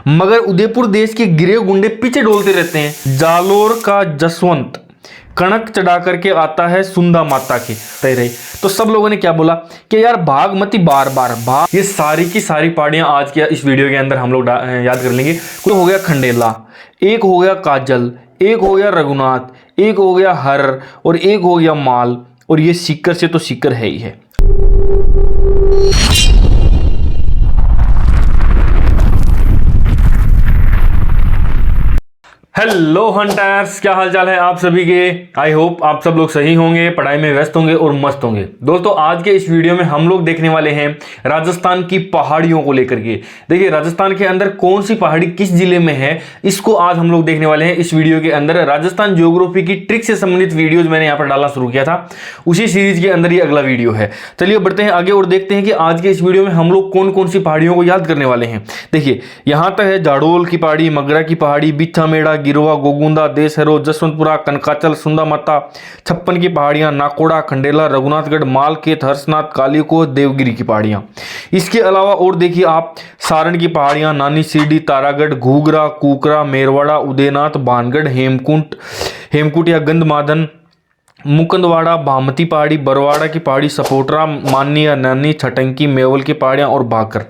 मगर उदयपुर देश के गिरे गुंडे पीछे डोलते रहते हैं। जालोर का जसवंत कणक चढ़ा करके आता है सुंदा माता के तेरे। तो सब लोगों ने क्या बोला कि यार भाग मती बार बार भाग। ये सारी की सारी पहाड़ियां आज के इस वीडियो के अंदर हम लोग याद कर लेंगे। कोई हो गया खंडेला, एक हो गया काजल, एक हो गया रघुनाथ, एक हो गया हर और एक हो गया माल, और ये सीकर से तो सीकर है ही है। हेलो हंटर्स, क्या हाल चाल है आप सभी के। आई होप आप सब लोग सही होंगे, पढ़ाई में व्यस्त होंगे और मस्त होंगे। दोस्तों आज के इस वीडियो में हम लोग देखने वाले हैं राजस्थान की पहाड़ियों को लेकर के। देखिए राजस्थान के अंदर कौन सी पहाड़ी किस जिले में है, इसको आज हम लोग देखने वाले हैं इस वीडियो के अंदर। राजस्थान ज्योग्राफी की ट्रिक से संबंधित वीडियोज मैंने यहाँ पर डालना शुरू किया था, उसी सीरीज के अंदर ये अगला वीडियो है। चलिए बढ़ते हैं आगे और देखते हैं कि आज के इस वीडियो में हम लोग कौन कौन सी पहाड़ियों को याद करने वाले हैं। देखिए यहाँ तक है जाडोल की पहाड़ी, मगरा की पहाड़ी, बिच्छा मेड़ा, गिरवा, गोगुंदा, देसहरो, जसवंतपुरा, कनकाचल, सुंदा माता, छप्पन की पहाड़ियां, नाकोड़ा, खंडेला, रघुनाथगढ़, मालखेत, हर्षनाथ, कालीको, देवगिरी की पहाड़ियां। इसके अलावा और देखिए आप सारण की पहाड़ियां, नानी सीडी, तारागढ़, घूगरा, कुकरा, मेरवाड़ा, उदयनाथ, भानगढ़, हेमकुट या गंधमादन, मुकुंदवाड़ा, भामती पहाड़ी, बरवाड़ा की पहाड़ी, सपोटरा, मानी या नानी, छटंकी, मेवल की पहाड़ियां और भाकर।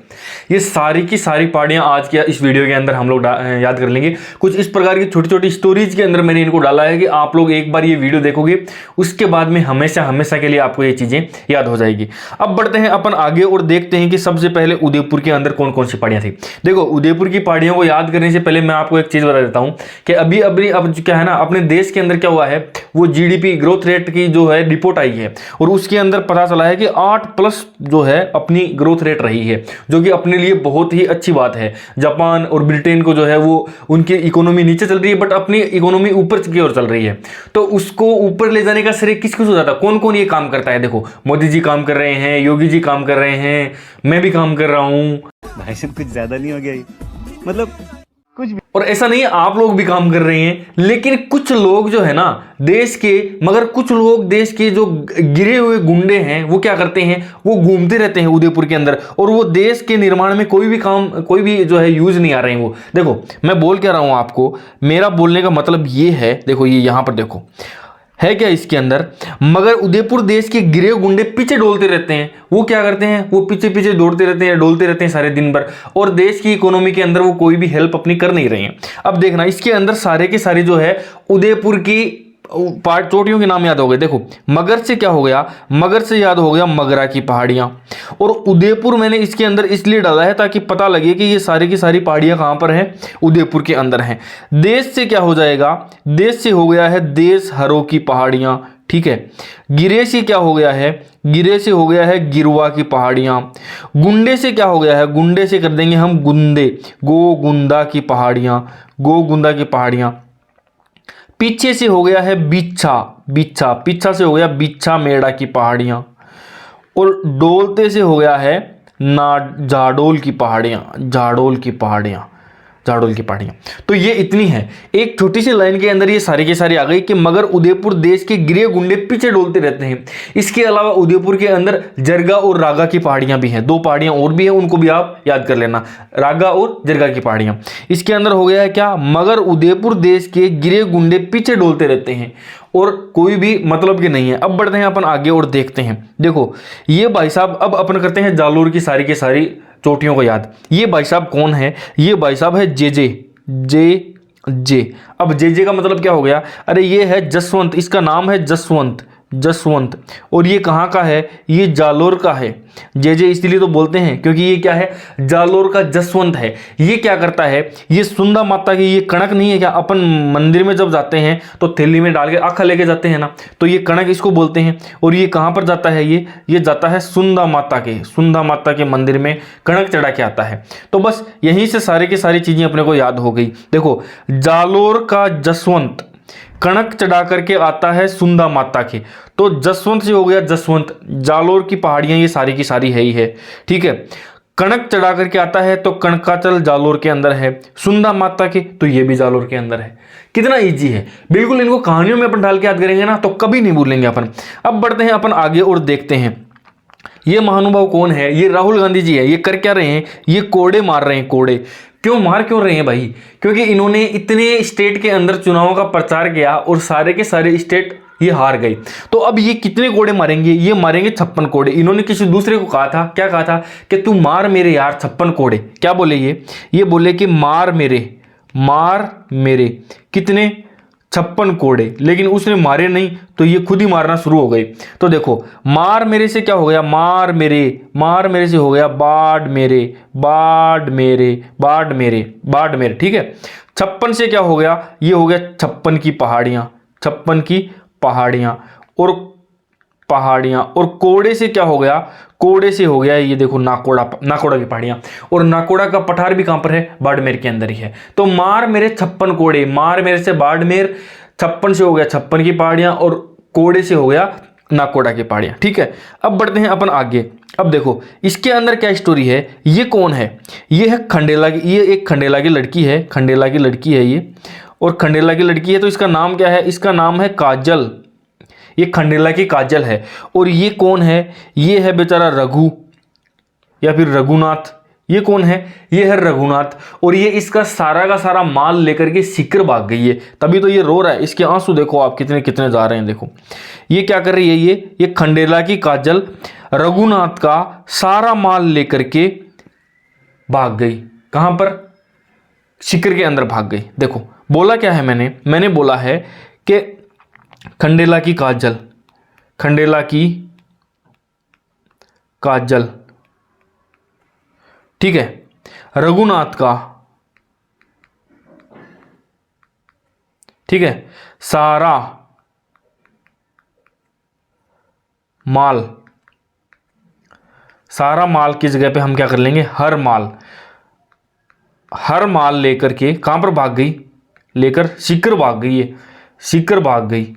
ये सारी की सारी पहाड़ियां आज के इस वीडियो के अंदर हम लोग याद कर लेंगे। कुछ इस प्रकार की छोटी छोटी स्टोरीज के अंदर मैंने इनको डाला है कि आप लोग एक बार ये वीडियो देखोगे उसके बाद में हमेशा हमेशा के लिए आपको ये चीजें याद हो जाएगी। अब बढ़ते हैं अपन आगे और देखते हैं कि सबसे पहले उदयपुर के अंदर कौन कौन सी पहाड़ियां थी। देखो उदयपुर की पहाड़ियों को याद करने से पहले मैं आपको एक चीज बता देता हूं कि अब क्या है ना, अपने देश के अंदर क्या हुआ है, वो जीडीपी ग्रोथ रेट की जो है रिपोर्ट आई है और उसके अंदर पता चला है कि 8+ जो है अपनी ग्रोथ रेट रही है, जो कि अपने लिए बहुत ही अच्छी बात है। जापान और ब्रिटेन को जो है वो उनकी इकोनॉमी नीचे चल रही है बट अपनी इकोनॉमी ऊपर की ओर चल रही है। तो उसको ऊपर ले जाने का श्रेय किसको हो जाता है, कौन कौन ये काम करता है। देखो मोदी जी काम कर रहे हैं, योगी जी काम कर रहे हैं, मैं भी काम कर रहा हूं। भाई साहब कुछ ज्यादा नहीं हो गया ये? मतलब कुछ भी। और ऐसा नहीं है, आप लोग भी काम कर रहे हैं, लेकिन कुछ लोग जो है ना देश के, मगर कुछ लोग देश के जो गिरे हुए गुंडे हैं वो क्या करते हैं, वो घूमते रहते हैं उदयपुर के अंदर और वो देश के निर्माण में कोई भी जो है यूज नहीं आ रहे हैं वो। देखो मैं बोल क्या रहा हूं आपको, मेरा बोलने का मतलब ये है, देखो ये यहां पर देखो है क्या इसके अंदर, मगर उदयपुर देश के गिरे गुंडे पीछे डोलते रहते हैं। वो क्या करते हैं, वो पीछे पीछे दौड़ते रहते हैं, डोलते रहते हैं सारे दिन भर और देश की इकोनॉमी के अंदर वो कोई भी हेल्प अपनी कर नहीं रहे हैं। अब देखना इसके अंदर सारे के सारे जो है उदयपुर की चोटियों के नाम याद हो गए। देखो मगर से क्या हो गया, मगर से याद हो गया मगरा की पहाड़ियां, और उदयपुर मैंने इसके अंदर इसलिए डाला है ताकि पता लगे कि ये सारी की सारी पहाड़ियां कहां पर हैं, उदयपुर के अंदर हैं। देश से क्या हो जाएगा, देश से हो गया है देश हरों की पहाड़ियां, ठीक है। गिरे से क्या हो गया है, गिरे से हो गया है गिरवा की पहाड़ियां। गुंडे से क्या हो गया है, गुंडे से कर देंगे हम गुंदे, गोगुंदा की पहाड़ियां, गोगुंदा की पहाड़ियां। पीछे से हो गया है बिच्छा, पीछा से हो गया बिच्छा मेड़ा की पहाड़ियां, और डोलते से हो गया है जाडोल की पहाड़ियां, जाडोल की पहाड़ियां। तो ये इतनी है, एक छोटी सी लाइन के अंदर ये सारी के सारी आ गई कि मगर उदयपुर देश के गिरे गुंडे पीछे डोलते रहते हैं। इसके अलावा उदयपुर के अंदर जरगा और रागा की पहाड़ियां भी हैं, 2 पहाड़ियां और भी हैं, उनको भी आप याद कर लेना, रागा और जरगा की पहाड़ियां। इसके अंदर हो गया है क्या, मगर उदयपुर देश के गिरे गुंडे पीछे डोलते रहते हैं और कोई भी मतलब के नहीं है। अब बढ़ते हैं अपन आगे और देखते हैं। देखो ये भाई साहब, अब अपन करते हैं जालोर की सारी के सारी चोटियों को याद। ये भाई साहब कौन है, ये भाई साहब है जे। अब जे का मतलब क्या हो गया, अरे ये है जसवंत, इसका नाम है जसवंत, और ये कहाँ का है, ये जालोर का है। जे इसलिए तो बोलते हैं क्योंकि ये क्या है, जालोर का जसवंत है। ये क्या करता है, ये सुंदा माता की ये कणक नहीं है क्या, अपन मंदिर में जब जाते हैं तो थैली में डाल के आखा लेके जाते हैं ना, तो ये कणक इसको बोलते हैं। और ये कहाँ पर जाता है, ये जाता है सुंदा माता के मंदिर में कणक चढ़ा के आता है। तो बस यहीं से सारे की सारी चीजें अपने को याद हो गई। देखो जालोर का जसवंत कणक चढ़ा करके आता है सुंदा माता के, तो जसवंत से हो गया जसवंत। जालोर की पहाड़ियां ये सारी की सारी है ही है, ठीक है। कणक चढ़ा करके आता है तो कणकाचल जालोर के अंदर है, सुंदा माता के तो ये भी जालोर के अंदर है। कितना इजी है, बिल्कुल इनको कहानियों में अपन डाल के याद करेंगे ना तो कभी नहीं भूलेंगे अपन। अब बढ़ते हैं अपन आगे और देखते हैं ये महानुभाव कौन है, ये राहुल गांधी जी है। ये कर क्या रहे हैं, ये कोड़े मार रहे हैं, क्यों मार क्यों रहे हैं भाई? क्योंकि इन्होंने इतने स्टेट के अंदर चुनावों का प्रचार किया और सारे के सारे स्टेट ये हार गए। तो अब ये कितने कोड़े मारेंगे? ये मारेंगे 56 कोड़े। इन्होंने किसी दूसरे को कहा था, क्या कहा था कि तू मार मेरे यार 56 कोड़े। क्या बोले ये बोले कि मार मेरे कितने 56 कोड़े। लेकिन उसने मारे नहीं तो ये खुद ही मारना शुरू हो गए। तो देखो मार मेरे से क्या हो गया, मार मेरे से हो गया बाढ़ मेरे, ठीक है। 56 से क्या हो गया, ये हो गया 56 की पहाड़ियां और कोड़े से क्या हो गया, कोड़े से हो गया ये देखो नाकोड़ा की पहाड़ियां। और नाकोड़ा का पठार भी कहां पर है, बाड़मेर के अंदर ही है। तो मार मेरे 56 कोड़े, मार मेरे से बाड़मेर, 56 से हो गया 56 की पहाड़ियां और कोड़े से हो गया नाकोड़ा की पहाड़ियां, ठीक है। अब बढ़ते हैं अपन आगे। अब देखो इसके अंदर क्या स्टोरी है, ये कौन है, ये है खंडेला की, ये एक खंडेला की लड़की है, ये। और खंडेला की लड़की है तो इसका नाम क्या है, इसका नाम है काजल। ये खंडेला की काजल है। और ये कौन है, ये है बेचारा रघु या फिर रघुनाथ। ये कौन है, ये है रघुनाथ। और ये इसका सारा का सारा माल लेकर के सीकर भाग गई है, तभी तो ये रो रहा है। इसके आंसू देखो आप कितने कितने जा रहे हैं। देखो ये क्या कर रही है, ये खंडेला की काजल रघुनाथ का सारा माल लेकर के भाग गई। कहां पर, सीकर के अंदर भाग गई। देखो बोला क्या है मैंने बोला है कि खंडेला की काजल, ठीक है, रघुनाथ का, ठीक है, सारा माल की जगह पे हम क्या कर लेंगे, हर माल लेकर के कहां पर भाग गई, लेकर सीकर भाग गई है, सीकर भाग गई।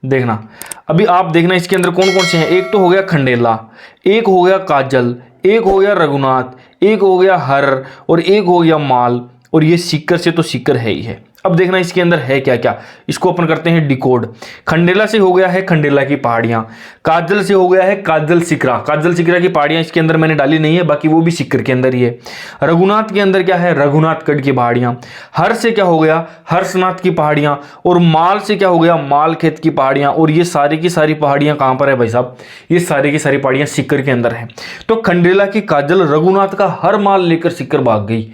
देखना अभी आप देखना इसके अंदर कौन कौन से हैं। एक तो हो गया खंडेला, एक हो गया काजल, एक हो गया रघुनाथ, एक हो गया हर और एक हो गया माल। और ये सीकर से तो सीकर है ही है। अब देखना इसके अंदर है क्या क्या, इसको अपन करते हैं डिकोड। खंडेला से हो गया है खंडेला की पहाड़ियां, काजल से हो गया है काजल सिकरा की पहाड़ियां इसके अंदर मैंने डाली नहीं है, बाकी वो भी सीकर के अंदर ही है। रघुनाथ के अंदर क्या है, रघुनाथगढ़ की पहाड़ियां। हर से क्या हो गया, हर्षनाथ की पहाड़ियां। और माल से क्या हो गया, माल खेत की पहाड़ियां। और ये सारी की सारी पहाड़ियां कहां पर है भाई साहब, ये सारी की सारी पहाड़ियां सीकर के अंदर है। तो खंडेला की काजल रघुनाथ का हर माल लेकर सीकर भाग गई।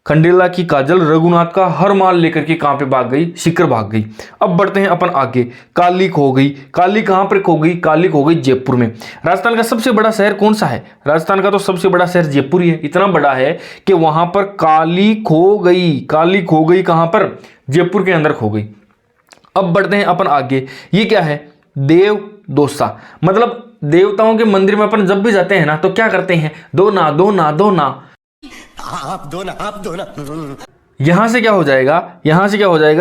खंडेला की काजल रघुनाथ का हर माल लेकर के कहां पे भाग गई, सीकर भाग गई। अब बढ़ते हैं अपन आगे। काली खो गई, काली कहां पर खो गई, काली खो गई जयपुर में। राजस्थान का सबसे बड़ा शहर कौन सा है, राजस्थान का तो सबसे बड़ा शहर जयपुर ही है। इतना बड़ा है कि वहां पर काली खो गई कहां पर, जयपुर के अंदर खो गई। अब बढ़ते हैं अपन आगे। ये क्या है, देव दोसा, मतलब देवताओं के मंदिर में अपन जब भी जाते हैं ना तो क्या करते हैं, दो ना आप दो ना। यहां से क्या हो जाएगा,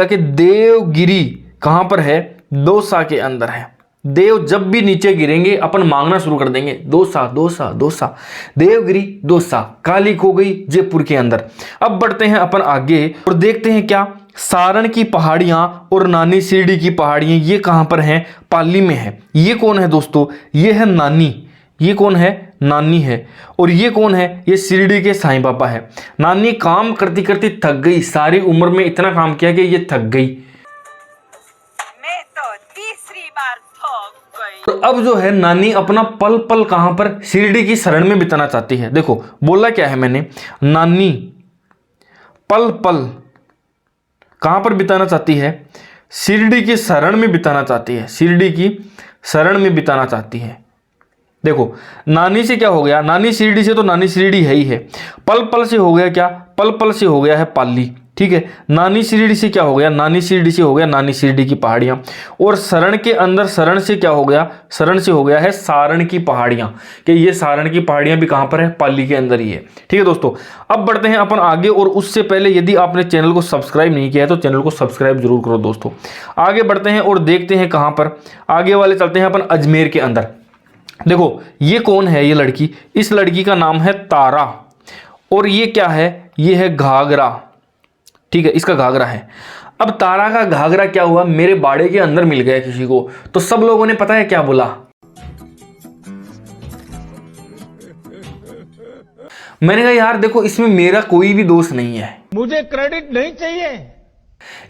कि देवगिरी कहां पर है, दोसा के अंदर है। देव जब भी नीचे गिरेंगे अपन मांगना शुरू कर देंगे, दोसा। देवगिरी दोसा, काली खो गई जयपुर के अंदर। अब बढ़ते हैं अपन आगे और देखते हैं क्या, सारण की पहाड़ियां और नानी सीढ़ी की पहाड़ियां ये कहां पर हैं, पाली में है। ये कौन है दोस्तों, ये है नानी। ये कौन है, नानी है। और ये कौन है, ये शिरडी के साईं बाबा है। नानी काम करती करती थक गई, सारी उम्र में इतना काम किया कि ये थक गई। मैं तो तीसरी बार थक गई। तो अब जो है नानी अपना पल पल कहां पर, शिरडी की शरण में बिताना चाहती है। देखो बोला क्या है मैंने, नानी पल पल कहां पर बिताना चाहती है, शिरडी की शरण में बिताना चाहती है, शिरडी की शरण में बिताना चाहती है। देखो नानी से क्या हो गया, नानी शिरडी से तो नानी शिरडी है ही है। पल पल से हो गया क्या, पल पल से हो गया है पाली, ठीक है। नानी शिरडी से क्या हो गया, नानी शिरडी से हो गया नानी शिरडी की पहाड़ियां। और शरण के अंदर शरण से क्या हो गया, शरण से हो गया है सारण की पहाड़ियां, कि ये सारण की पहाड़ियां भी कहां पर है, पाली के अंदर ही है, ठीक है दोस्तों। अब बढ़ते हैं अपन आगे, और उससे पहले यदि आपने चैनल को सब्सक्राइब नहीं किया है तो चैनल को सब्सक्राइब जरूर करो दोस्तों। आगे बढ़ते हैं और देखते हैं कहां पर, आगे वाले चलते हैं अपन अजमेर के अंदर। देखो ये कौन है, ये लड़की, इस लड़की का नाम है तारा। और ये क्या है, ये है घाघरा, ठीक है, इसका घाघरा है। अब तारा का घाघरा क्या हुआ, मेरे बाड़े के अंदर मिल गया किसी को, तो सब लोगों ने पता है क्या बोला, मैंने कहा यार देखो इसमें मेरा कोई भी दोष नहीं है, मुझे क्रेडिट नहीं चाहिए।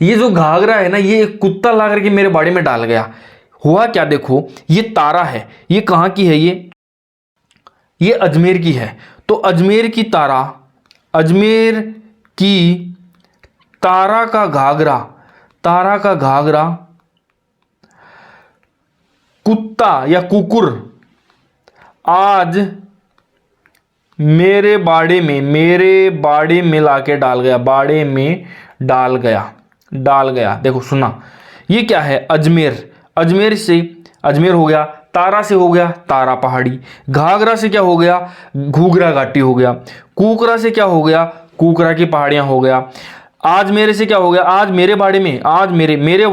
ये जो घाघरा है ना ये एक कुत्ता ला करके मेरे बाड़े में डाल गया। हुआ क्या, देखो ये तारा है, ये कहाँ की है, ये अजमेर की है। तो अजमेर की तारा, अजमेर की तारा का घाघरा, तारा का घाघरा कुत्ता या कुकुर आज मेरे बाड़े में लाके डाल गया, बाड़े में डाल गया। देखो सुना, ये क्या है, अजमेर, अजमेर से अजमेर हो गया, तारा से हो गया तारा पहाड़ी, घाघरा से क्या हो गया, घूघरा घाटी हो गया, कुकरा से क्या हो गया, कुकरा की पहाड़ियां हो गया। आज मेरे से क्या हो गया, आज मेरे बाड़े में, आज मेरे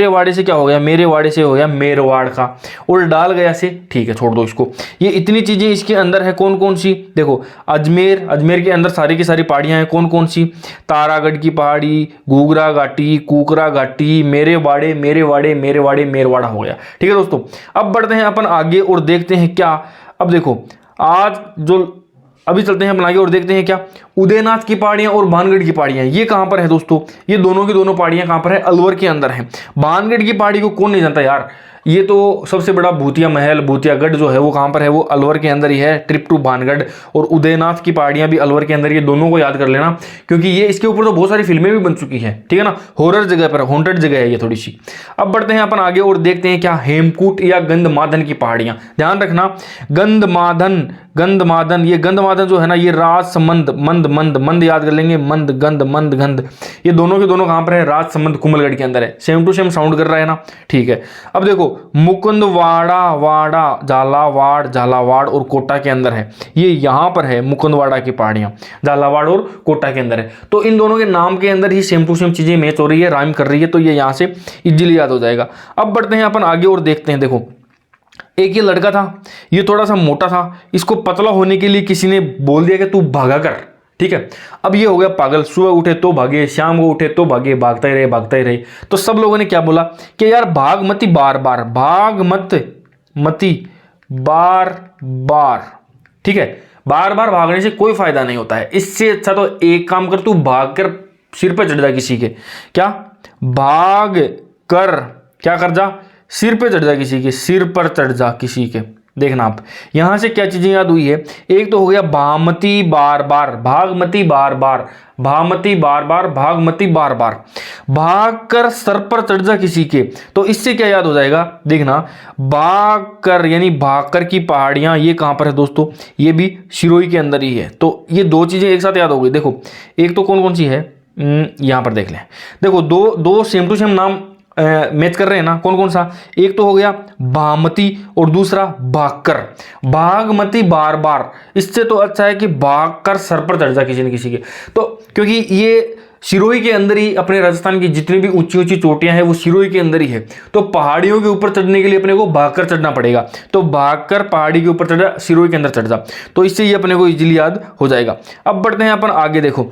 वाड़े से क्या हो गया, मेरे वाड़े से हो गया मेरवाड़ का, और डाल गया से, ठीक है छोड़ दो इसको। ये इतनी चीजें इसके अंदर है, कौन कौन सी, देखो अजमेर, अजमेर के अंदर सारी की सारी पहाड़ियां हैं, कौन कौन सी, तारागढ़ की पहाड़ी, घूघरा घाटी, कुकरा घाटी, मेरवाड़ा हो गया। ठीक है दोस्तों, अब बढ़ते हैं अपन आगे और देखते हैं क्या। अब देखो आज जो अभी चलते हैं अपन आगे और देखते हैं क्या, उदयनाथ की पहाड़ियां और भानगढ़ की पहाड़ियां, ये कहां पर है दोस्तों, ये दोनों की दोनों पहाड़ियां कहां पर है, अलवर के अंदर है। भानगढ़ की पहाड़ी को कौन नहीं जानता यार, ये तो सबसे बड़ा भूतिया महल, भूतियागढ़ जो है वो कहां पर है, वो अलवर के अंदर ही है। ट्रिप टू भानगढ़ और उदयनाथ की पहाड़ियां भी अलवर के अंदर, ये दोनों को याद कर लेना, क्योंकि ये इसके ऊपर तो बहुत सारी फिल्में भी बन चुकी है, ठीक है ना, हॉरर जगह पर, हॉन्टेड जगह है ये थोड़ी सी। अब बढ़ते हैं अपन आगे और देखते हैं क्या, हेमकूट या गंधमादन की पहाड़ियां, ध्यान रखना, गंधमादन, ये गंधमादन जो है ना, ये राजसमंद, मंद याद कर लेंगे, मंद गंध, ये दोनों के दोनों कहां पर है, राजसमंद कुंभलगढ़ के अंदर है। सेम टू सेम साउंड कर रहा है ना, ठीक है। अब देखो मुकुंदवाड़ा, झालावाड़ और कोटा के अंदर है, ये यहां पर है मुकुंदवाड़ा की पहाड़ियां, झालावाड़ और कोटा के अंदर है। तो इन दोनों के नाम के अंदर ही सेम टू सेम चीजें मैच हो रही है, राइम कर रही है, तो ये यहां से इजीली याद हो जाएगा। अब बढ़ते हैं अपन आगे और देखते हैं, देखो एक ये लड़का था, ये थोड़ा सा मोटा था, इसको पतला होने के लिए किसी ने बोल दिया कि तू भागा कर, ठीक है। अब ये हो गया पागल, सुबह उठे तो भागे, शाम को उठे तो भागे, भागता ही रहे। तो सब लोगों ने क्या बोला कि यार भाग मती बार, ठीक है, बार बार भागने से कोई फायदा नहीं होता है, इससे अच्छा तो एक काम कर, तू भाग कर सिर पे चढ़ जा किसी के, क्या भाग कर, क्या कर जा, सिर पे चढ़ जा किसी के, सिर पर चढ़ जा किसी के। देखना आप यहां से क्या चीजें याद हुई है, एक तो हो गया भामती बार बार, भागमती बार बार, भामती बार बार, भागमती बार बार, भाग कर सर पर चढ़ जा किसी के। तो इससे क्या याद हो जाएगा, देखना, भाग कर यानी भागकर की पहाड़ियां, ये कहां पर है दोस्तों, ये भी सिरोही के अंदर ही है। तो ये दो चीजें एक साथ याद हो गई। देखो एक तो कौन कौन सी है, यहां पर देख लें, देखो दो सेम टू सेम नाम मैच कर रहे हैं ना, कौन कौन सा, एक तो हो गया भामती और दूसरा भागकर, भागमती बार बार, इससे तो अच्छा है कि भागकर सर पर चढ़ जा किसी न किसी के। तो क्योंकि ये सिरोही के अंदर ही, अपने राजस्थान की जितनी भी ऊंची ऊंची चोटियां हैं वो सिरोही के अंदर ही है, तो पहाड़ियों के ऊपर चढ़ने के लिए अपने को भागकर चढ़ना पड़ेगा, तो भागकर पहाड़ी के ऊपर चढ़ जा, सिरोही के अंदर चढ़ जा, तो इससे ये अपने को इजीली याद हो जाएगा। अब बढ़ते हैं अपन आगे, देखो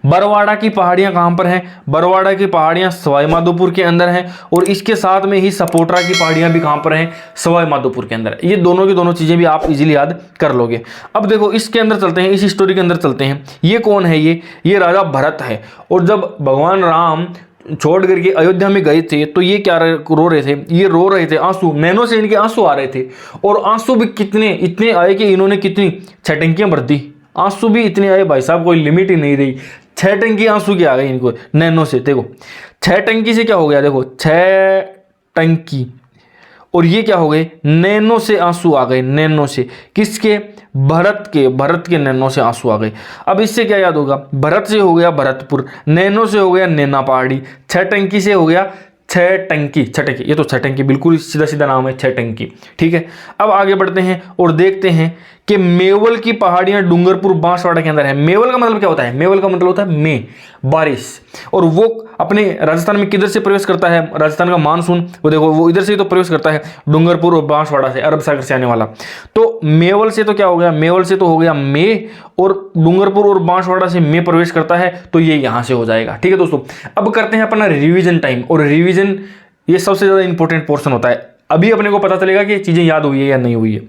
बरवाड़ा की पहाड़ियां कहां पर हैं, बरवाड़ा की पहाड़ियां सवाई माधोपुर के अंदर हैं, और इसके साथ में ही सपोटरा की पहाड़ियां भी कहां पर हैं, सवाई माधोपुर के अंदर। ये दोनों की दोनों चीजें भी आप इजीली याद कर लोगे। अब देखो इसके अंदर चलते हैं, इस स्टोरी के अंदर चलते हैं। ये कौन है, ये राजा भरत है, और जब भगवान राम छोड़ करके अयोध्या में गए थे तो ये क्या रो रहे थे, ये रो रहे थे, आंसू, नैनों से इनके आंसू आ रहे थे, और आंसू भी इतने आए कि इन्होंने कितनी 6 टंकियां भर दी, आंसू भी इतने आए भाई साहब, कोई लिमिट ही नहीं रही, 6 टंकी आंसू की आ गई इनको नैनो से। देखो 6 टंकी से क्या हो गया, देखो 6 टंकी, और ये क्या हो गए, नैनो से आंसू आ गए, नैनो से, किसके, भरत के नैनो से आंसू आ गए। अब इससे क्या याद होगा, भरत से हो गया भरतपुर, नैनो से हो गया नैना पहाड़ी, 6 टंकी से हो गया 6 टंकी, ये तो 6 टंकी बिल्कुल सीधा सीधा नाम है, 6 टंकी, ठीक है। अब आगे बढ़ते हैं और देखते हैं कि मेवल की पहाड़ियां डूंगरपुर बांसवाड़ा के अंदर है। मेवल का मतलब क्या होता है, मेवल का मतलब होता है मे, बारिश, और वो अपने राजस्थान में किधर से प्रवेश करता है, राजस्थान का मानसून, वो देखो वो इधर से ही तो प्रवेश करता है, डूंगरपुर और बांसवाड़ा से, अरब सागर से आने वाला। तो मेवल से तो क्या हो गया, मेवल से तो हो गया मे, और डूंगरपुर और बांसवाड़ा से मे प्रवेश करता है, तो ये यहां से हो जाएगा, ठीक है दोस्तों। अब करते हैं अपना रिवीजन टाइम, और रिवीजन ये सबसे ज्यादा इंपॉर्टेंट पोर्शन होता है। अभी अपने को पता चलेगा कि चीजें याद हुई है या नहीं हुई है।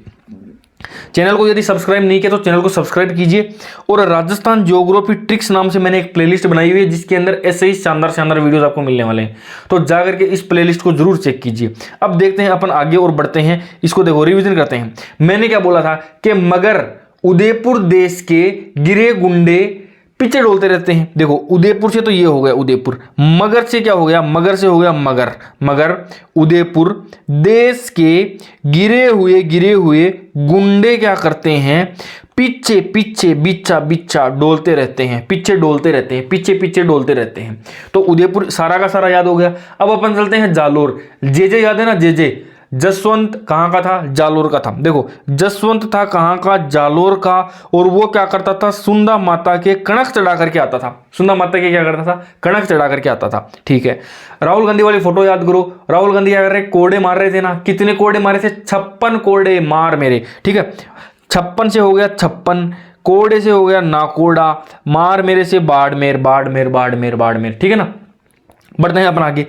चैनल को यदि सब्सक्राइब नहीं किया तो चैनल को सब्सक्राइब कीजिए। और राजस्थान ज्योग्राफी ट्रिक्स नाम से मैंने एक प्लेलिस्ट बनाई हुई है जिसके अंदर ऐसे ही शानदार शानदार वीडियोस आपको मिलने वाले हैं, तो जाकर के इस प्लेलिस्ट को जरूर चेक कीजिए। अब देखते हैं अपन आगे और बढ़ते हैं, इसको देखो रिवीजन करते हैं। मैंने क्या बोला था कि मगर उदयपुर देश के गिरे गुंडे पीछे डोलते रहते हैं। देखो उदयपुर से तो ये हो गया उदयपुर, मगर से क्या हो गया, मगर से हो गया मगर। मगर उदयपुर देश के गिरे हुए गुंडे क्या करते हैं, पीछे पीछे बिच्छा बिच्छा डोलते रहते हैं, पीछे डोलते रहते हैं, पीछे पीछे डोलते रहते हैं। तो उदयपुर सारा का सारा याद हो गया। अब अपन चलते हैं जालोर। जे याद है ना, जे जसवंत कहाँ का था, जालोर का था। देखो जसवंत था कहाँ का, जालोर का। और वो क्या करता था, सुंदा माता के कणक चढ़ा करके आता था। सुंदा माता के क्या करता था, कणक चढ़ा करके आता था। ठीक है, राहुल गांधी वाली फोटो याद करो। राहुल गांधी क्या कर रहे, कोड़े मार रहे थे ना। कितने कोड़े मारे थे, 56 कोड़े मार मेरे। ठीक है, 56 से हो गया 56, कोड़े से हो गया नाकोड़ा, मार मेरे से बाड़मेर बाड़मेर बाड़मेर बाड़मेर। ठीक है ना, बढ़ते हैं अपन आगे।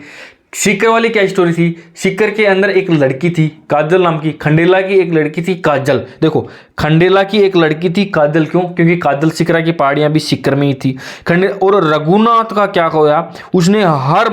सीकर वाली क्या स्टोरी थी, सीकर के अंदर एक लड़की थी काजल नाम की, खंडेला की एक लड़की थी काजल। देखो खंडेला की एक लड़की थी काजल, क्यों, क्योंकि काजल सिकरा की पहाड़ियां भी सीकर में ही थी। और रघुनाथ का क्या होया, उसने हर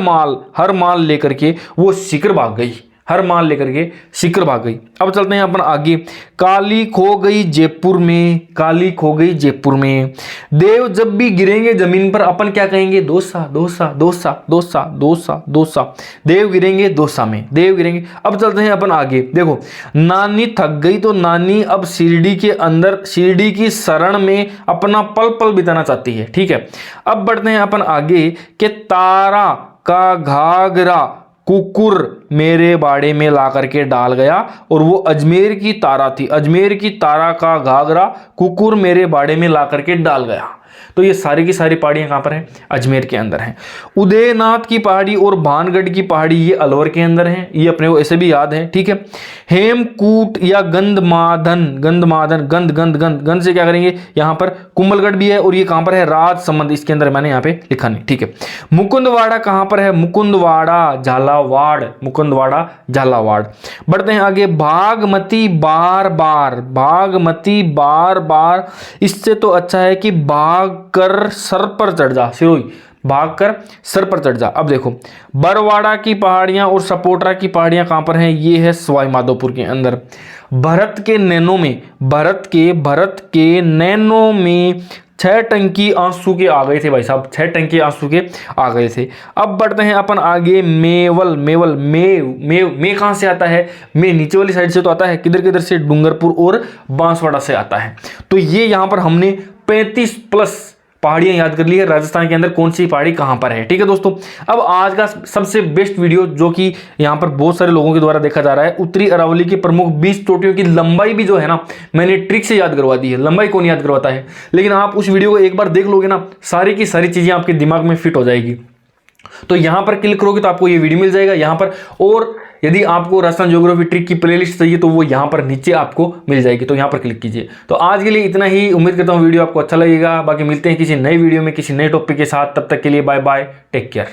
माल लेकर के वो सीकर भाग गई, हर माल लेकर के सीकर भाग गई। अब चलते हैं अपन आगे। काली खो गई जयपुर में, काली खो गई जयपुर में। देव जब भी गिरेंगे जमीन पर अपन क्या कहेंगे, दोसा दोसा दोसा दोसा दोसा दोसा। देव गिरेंगे दोसा में, देव गिरेंगे। अब चलते हैं अपन आगे। देखो नानी थक गई तो नानी अब शिरडी के अंदर, शिरडी की शरण में अपना पल पल बिताना चाहती है। ठीक है, अब बढ़ते हैं अपन आगे कि तारा का घाघरा कुकुर मेरे बाड़े में ला करके डाल गया। और वो अजमेर की तारा थी, अजमेर की तारा का घाघरा कुकुर मेरे बाड़े में ला करके डाल गया। तो ये सारी की सारी पहाड़ियां कहां पर हैं, अजमेर के अंदर हैं। उदयनाथ की पहाड़ी और भानगढ़ की पहाड़ी ये अलवर के अंदर हैं, ये अपने को ऐसे भी याद है। ठीक है, हेमकूट या गंधमादन, गंधमादन गंध गंध गंध गंध से क्या करेंगे, यहां पर कुंभलगढ़ भी है। और ये कहां पर है, राजसमंद, इसके अंदर मैंने यहाँ पे लिखा नहीं। ठीक है, मुकुंदवाड़ा कहां पर है, मुकुंदवाड़ा झालावाड़, मुकुंदवाड़ा झालावाड़। बढ़ते हैं आगे। भागमती बार बार, भागमती बार बार, इससे तो अच्छा है कि भाग कर सर पर चढ़ जा, सिरोही भाग कर सर पर चढ़ जा। अब देखो बरवाड़ा की पहाड़ियां और सपोटरा की पहाड़ियां कहां पर हैं, ये है सवाई माधोपुर के अंदर। भरत के नैनो में, भरत के नैनो में 6 टंकी आंसू के आ गए थे भाई साहब, 6 टंकी आंसू के आ गए थे। अब बढ़ते हैं अपन आगे। मेवल, मेवल मे कहां से आता है, मे नीचे वाली साइड से तो आता है, किधर से, डूंगरपुर और बांसवाड़ा से आता है। तो ये यहां पर हमने 35+ पहाड़ियां याद कर ली है, राजस्थान के अंदर कौन सी पहाड़ी कहां पर है। ठीक है दोस्तों, अब आज का सबसे बेस्ट वीडियो जो कि यहां पर बहुत सारे लोगों के द्वारा देखा जा रहा है, उत्तरी अरावली की प्रमुख 20 चोटियों की लंबाई भी जो है ना, मैंने ट्रिक से याद करवा दी है। लंबाई कौन याद करवाता है, लेकिन आप उस वीडियो को एक बार देख लोगे ना, सारी की सारी चीजें आपके दिमाग में फिट हो जाएगी। तो यहां पर क्लिक करोगे तो आपको ये वीडियो मिल जाएगा यहां पर। और यदि आपको राजस्थान ज्योग्राफी ट्रिक की प्लेलिस्ट चाहिए तो वो यहां पर नीचे आपको मिल जाएगी, तो यहां पर क्लिक कीजिए। तो आज के लिए इतना ही, उम्मीद करता हूं वीडियो आपको अच्छा लगेगा। बाकी मिलते हैं किसी नए वीडियो में किसी नए टॉपिक के साथ, तब तक के लिए बाय बाय, टेक केयर।